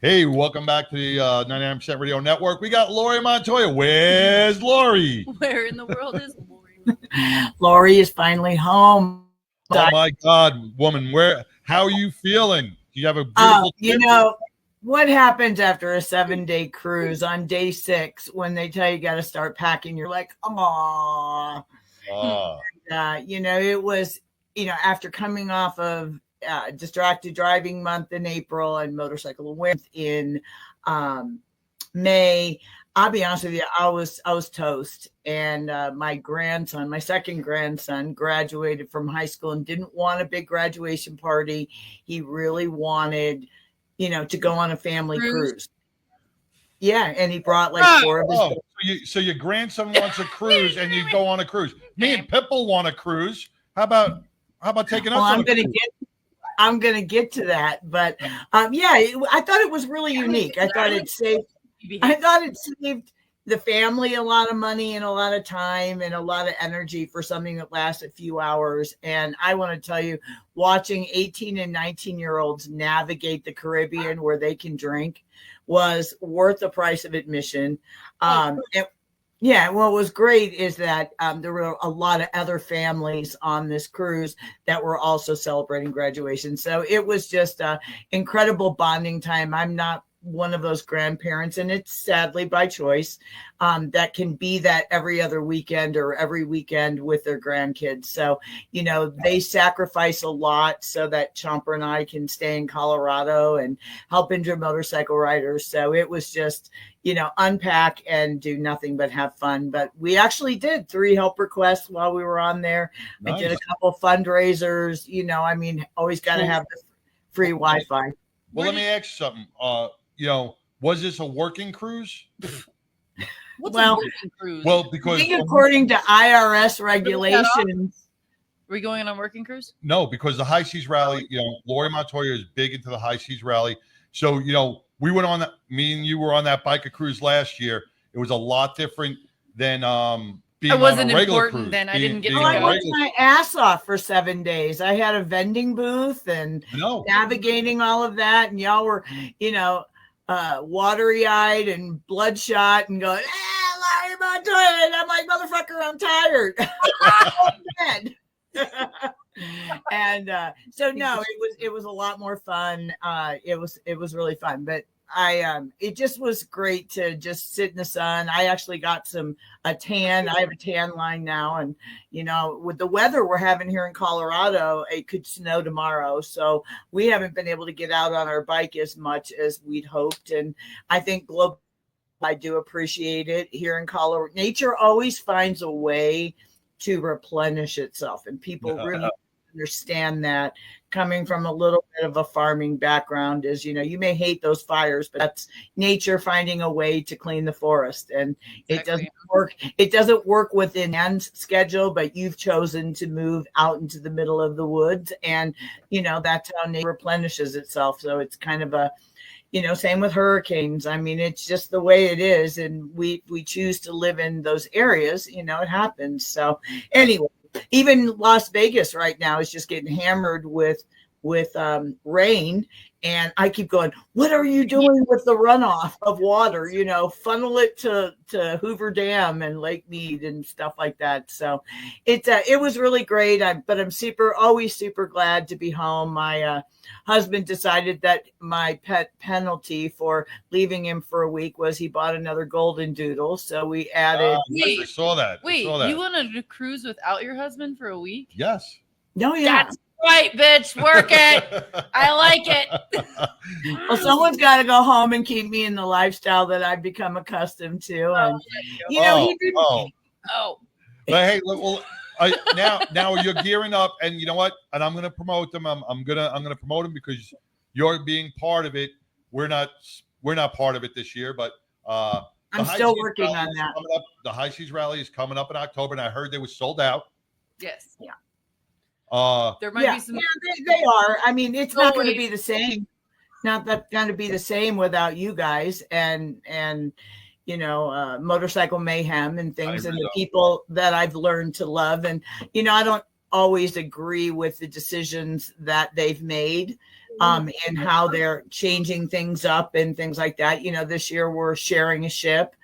Hey, welcome back to the 99% Radio Network. We got Lori Montoya. Where's Lori? Where in the world is Lori? Lori is finally home. Oh my God, woman! How are you feeling? Do you have a beautiful? You know what happens after a 7-day cruise? On day 6, when they tell you got to start packing, you're like, "Aw." It was, after coming off of distracted driving month in April and motorcycle awareness in May. I'll be honest with you, I was toast. And my second grandson, graduated from high school and didn't want a big graduation party. He really wanted, to go on a family cruise. Yeah, and he brought like 4 of his. So your grandson wants a cruise, and you go on a cruise. Me and Pipple want a cruise. How about taking us on a cruise? I'm gonna get to that, but I thought it was really unique. I thought it saved the family a lot of money and a lot of time and a lot of energy for something that lasts a few hours. And I want to tell you, watching 18 and 19-year-olds navigate the Caribbean where they can drink was worth the price of admission. What was great is that there were a lot of other families on this cruise that were also celebrating graduation. So it was just an incredible bonding time. I'm not one of those grandparents, and it's sadly by choice, that can be that every other weekend or every weekend with their grandkids. So, they sacrifice a lot so that Chomper and I can stay in Colorado and help injured motorcycle riders. So it was just, unpack and do nothing but have fun. But we actually did 3 help requests while we were on there. Nice. I did a couple fundraisers, always got to have the free Wi-Fi. Well, let me ask you something. Was this a working cruise? What's a working cruise? Well, because I think according to IRS regulations. Are we going on a working cruise? No, because the High Seas Rally, Lori Montoya is big into the High Seas Rally. So, we went on that. Me and you were on that biker cruise last year. It was a lot different than being it wasn't on a regular important cruise. then. I didn't get to I worked my ass off for 7 days. I had a vending booth and navigating all of that. And y'all were, watery-eyed and bloodshot and going, Larry Montoya. And I'm like, motherfucker, I'm tired. I'm dead. And it was a lot more fun. It was really fun, but it just was great to just sit in the sun. I actually got a tan. I have a tan line now. And, with the weather we're having here in Colorado, it could snow tomorrow. So we haven't been able to get out on our bike as much as we'd hoped. And I think I do appreciate it here in Colorado. Nature always finds a way to replenish itself. And people really understand that. Coming from a little bit of a farming background is, you may hate those fires, but that's nature finding a way to clean the forest. And it doesn't work. It doesn't work within Ann's schedule, but you've chosen to move out into the middle of the woods. And, that's how nature replenishes itself. So it's kind of a, same with hurricanes. I mean, it's just the way it is. And we choose to live in those areas, it happens. So anyway, even Las Vegas right now is just getting hammered with rain. And I keep going, what are you doing with the runoff of water? Funnel it to Hoover Dam and Lake Mead and stuff like that. So it was really great. But I'm always super glad to be home. My husband decided that my pet penalty for leaving him for a week was he bought another golden doodle. So we added. I saw that. Wait, you went on a cruise without your husband for a week? Yes. No, yeah. That's right, bitch. Work it. I like it. Well, someone's got to go home and keep me in the lifestyle that I've become accustomed to. And he didn't. Oh. But hey, well, now you're gearing up, and you know what? And I'm going to promote them. I'm gonna promote them because you're being part of it. We're not part of it this year, but I'm still working on that. The High Seas Rally is coming up in October, and I heard they were sold out. Yes. Yeah. There might be some. Yeah, they are. I mean, it's not going to be the same. Not that going to be the same without you guys and Motorcycle Mayhem and things and the people that I've learned to love. And I don't always agree with the decisions that they've made, and how they're changing things up and things like that. This year we're sharing a ship.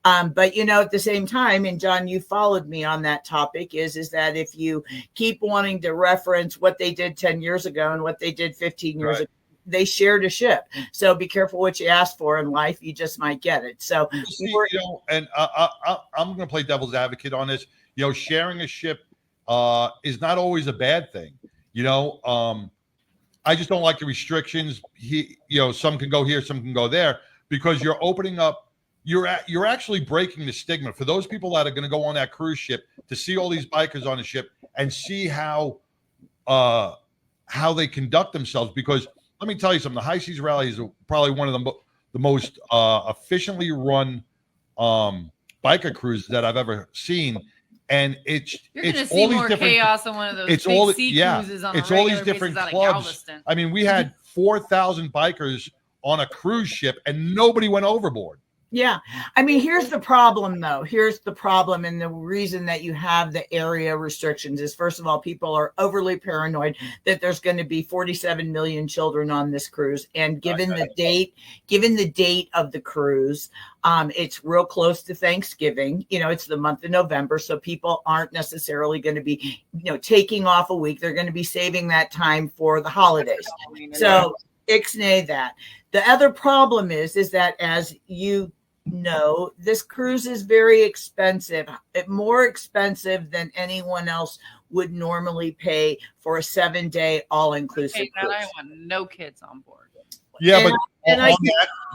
But at the same time, and John, you followed me on that topic, is that if you keep wanting to reference what they did 10 years ago and what they did 15 years ago, they shared a ship. So be careful what you ask for in life. You just might get it. So, and I'm going to play devil's advocate on this. Sharing a ship is not always a bad thing. I just don't like the restrictions. Some can go here, some can go there, because you're opening up. You're actually breaking the stigma for those people that are going to go on that cruise ship to see all these bikers on the ship and see how they conduct themselves. Because let me tell you something: the High Seas Rally is probably one of the most efficiently run biker cruises that I've ever seen. And you're going to see more chaos on one of those big sea cruises on a regular basis out of Galveston. I mean, we had 4,000 bikers on a cruise ship, and nobody went overboard. Yeah. I mean, here's the problem, though. Here's the problem. And the reason that you have the area restrictions is, first of all, people are overly paranoid that there's going to be 47 million children on this cruise. And given the date of the cruise, it's real close to Thanksgiving. It's the month of November. So people aren't necessarily going to be, taking off a week. They're going to be saving that time for the holidays. So ixnay that. The other problem is that, as you know, this cruise is very expensive, more expensive than anyone else would normally pay for a 7-day all-inclusive cruise. I want no kids on board. Yeah,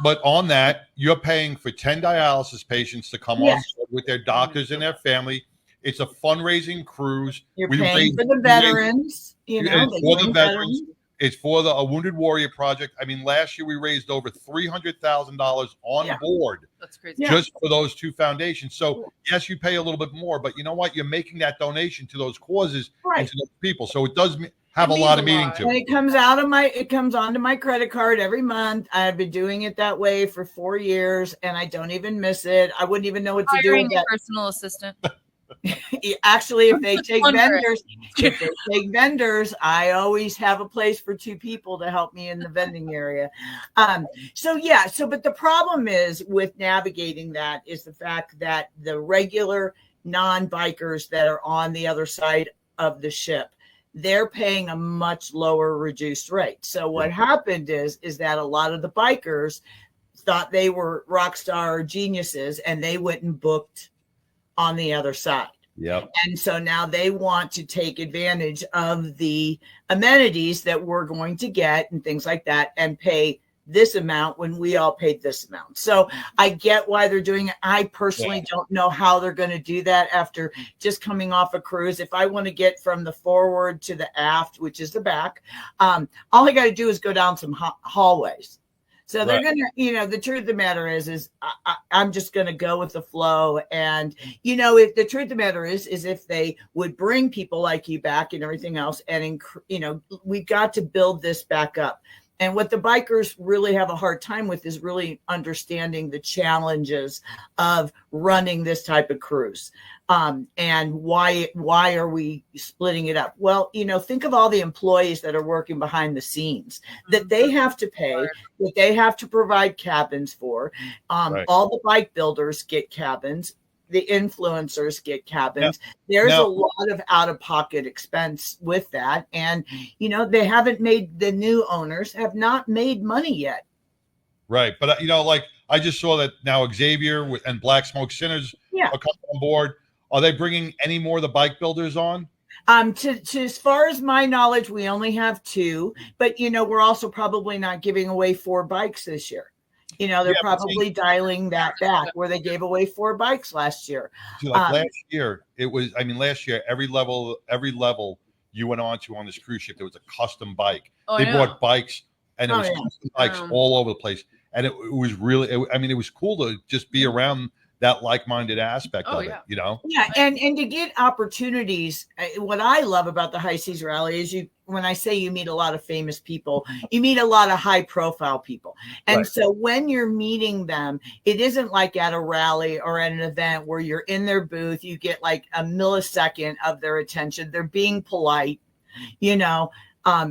but on that, you're paying for 10 dialysis patients to come on board with their doctors and their family. It's a fundraising cruise. You're paying for the veterans. For the veterans. It's for the Wounded Warrior Project. I mean, last year we raised over $300,000 on board. That's crazy. Just for those two foundations. So yes, you pay a little bit more, but you know what? You're making that donation to those causes and to those people. So it does have a lot of meaning to it. And it comes onto my credit card every month. I've been doing it that way for 4 years, and I don't even miss it. I wouldn't even know what to do with that. Personal assistant. Actually, if they take vendors, I always have a place for 2 people to help me in the vending area. But the problem is with navigating that is the fact that the regular non-bikers that are on the other side of the ship, they're paying a much lower reduced rate. So what happened is that a lot of the bikers thought they were rock star geniuses, and they went and booked on the other side. Yep. And so now they want to take advantage of the amenities that we're going to get and things like that and pay this amount when we all paid this amount. So I get why they're doing it. I personally don't know how they're going to do that after just coming off a cruise. If I want to get from the forward to the aft, which is the back, all I got to do is go down some hallways. So they're going to, the truth of the matter is I'm just going to go with the flow. And, if the truth of the matter is if they would bring people like you back and everything else, and, we've got to build this back up. And what the bikers really have a hard time with is really understanding the challenges of running this type of cruise. And why are we splitting it up? Well, think of all the employees that are working behind the scenes that they have to pay, that they have to provide cabins for. All the bike builders get cabins. The influencers get cabins. There's a lot of out-of-pocket expense with that. And, they haven't made, the new owners have not made money yet. Right. But, I just saw that now Xavier and Black Smoke Sinners are coming on board. Are they bringing any more of the bike builders on? As far as my knowledge, we only have 2. But, we're also probably not giving away 4 bikes this year. They're probably dialing that back where they gave away 4 bikes last year. See, last year, every level you went on this cruise ship, there was a custom bike. They brought bikes, and it was custom bikes all over the place. And it was really, it was cool to just be around that like-minded aspect of it, Yeah, and to get opportunities, what I love about the High Seas Rally is when I say you meet a lot of famous people, you meet a lot of high-profile people. And so when you're meeting them, it isn't like at a rally or at an event where you're in their booth, you get like a millisecond of their attention. They're being polite, and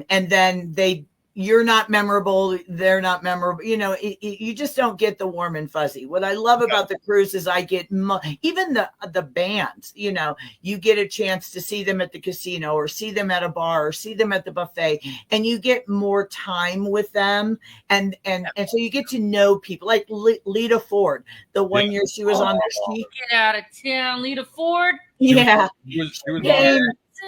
then they you're not memorable, they're not memorable. You just don't get the warm and fuzzy. What I love about the cruise is I get even the bands, you get a chance to see them at the casino or see them at a bar or see them at the buffet, and you get more time with them. And so you get to know people like Lita Ford. The one year she was on there. Get out of town, Lita Ford. Yeah.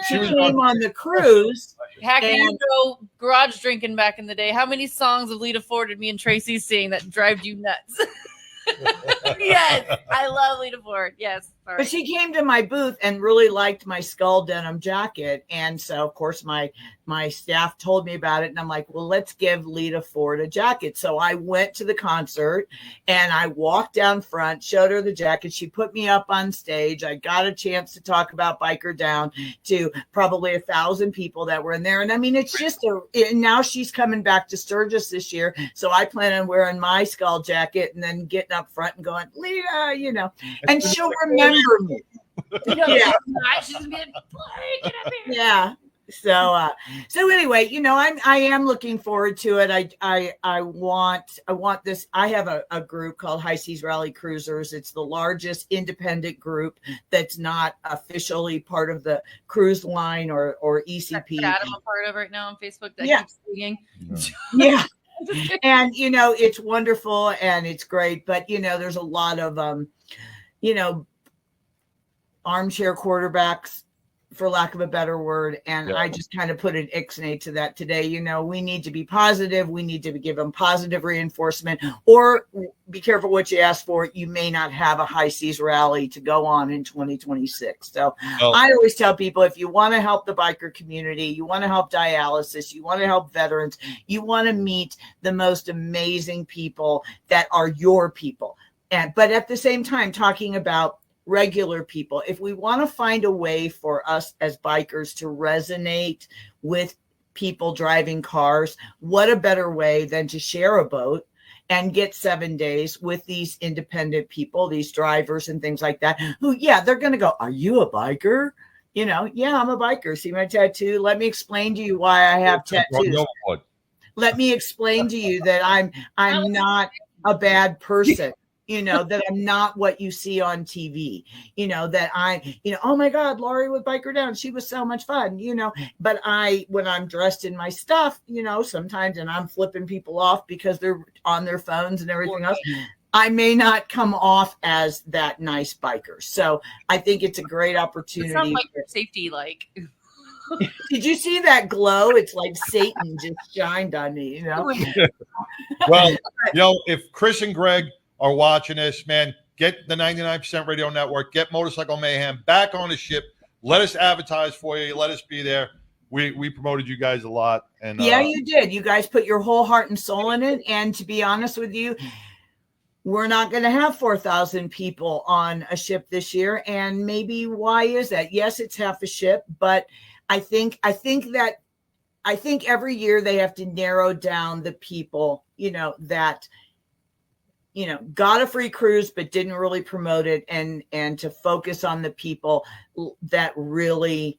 She came on the cruise. How can you go garage drinking back in the day? How many songs of Lita Ford did me and Tracy sing that drive you nuts? Yes, I love Lita Ford. Yes. Sorry. But she came to my booth and really liked my skull denim jacket. And so, of course, my staff told me about it. And I'm like, well, let's give Lita Ford a jacket. So I went to the concert and I walked down front, showed her the jacket. She put me up on stage. I got a chance to talk about BikerDown to probably 1,000 people that were in there. And I mean, it's just now she's coming back to Sturgis this year. So I plan on wearing my skull jacket and then getting up front and going, Lita, and she'll remember me. Yeah. She's gonna be like, get up here. Yeah. So anyway, I am looking forward to it. I want this. I have a group called High Seas Rally Cruisers. It's the largest independent group that's not officially part of the cruise line or ECP. That I'm a part of right now on Facebook that keeps singing. Yeah. And it's wonderful and it's great, but there's a lot of armchair quarterbacks, for lack of a better word. And I just kind of put an ixnay to that today. We need to be positive. We need to give them positive reinforcement, or be careful what you ask for. You may not have a high seas rally to go on in 2026. So I always tell people, if you want to help the biker community, you want to help dialysis, you want to help veterans, you want to meet the most amazing people that are your people. But at the same time, talking about regular people, if we want to find a way for us as bikers to resonate with people driving cars, what a better way than to share a boat and get 7 days with these independent people, these drivers and things like that, who, they're going to go, are you a biker? Yeah, I'm a biker. See my tattoo? Let me explain to you why I have tattoos. Let me explain to you that I'm not a bad person. That I'm not what you see on TV, that oh my God, Laurie with BikerDown, she was so much fun, but when I'm dressed in my stuff, sometimes, and I'm flipping people off because they're on their phones and everything else, I may not come off as that nice biker. So I think it's a great opportunity. It's not like safety, like. Did you see that glow? It's like Satan just shined on me, Well, if Chris and Greg are watching this, man, get the 99% Radio Network, get Motorcycle Mayhem back on the ship. Let us advertise for you. Let us be there. We promoted you guys a lot. And you did. You guys put your whole heart and soul in it. And to be honest with you, we're not going to have 4,000 people on a ship this year. And maybe why is that? Yes, it's half a ship, but I think every year they have to narrow down the people, that got a free cruise, but didn't really promote it, and to focus on the people that really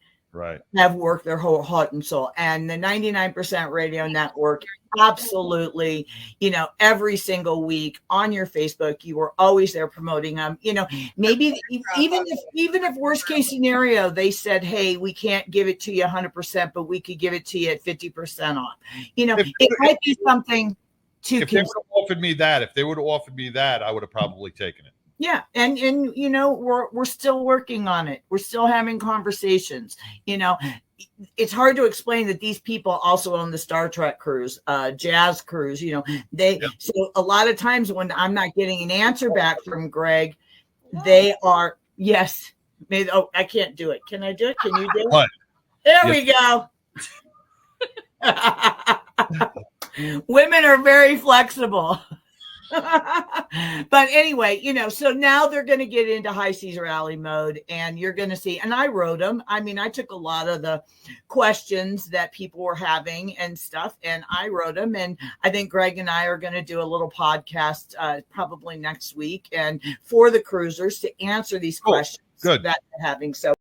have worked their whole heart and soul. And the 99% Radio Network, absolutely, every single week on your Facebook, you were always there promoting them. Maybe even if worst case scenario, they said, hey, we can't give it to you 100%, but we could give it to you at 50% off. It might be something. If they would have offered me that, I would have probably taken it. Yeah. And we're still working on it. We're still having conversations. It's hard to explain that these people also own the Star Trek cruise, Jazz cruise, so a lot of times when I'm not getting an answer back from Greg, they are, yes. I can't do it. Can I do it? Can you do it? What? There we go. Women are very flexible. But anyway, so now they're going to get into high seas rally mode, and you're going to see, and I wrote them. I mean, I took a lot of the questions that people were having and stuff, and I wrote them. And I think Greg and I are going to do a little podcast probably next week, and for the cruisers to answer these questions that they're having. So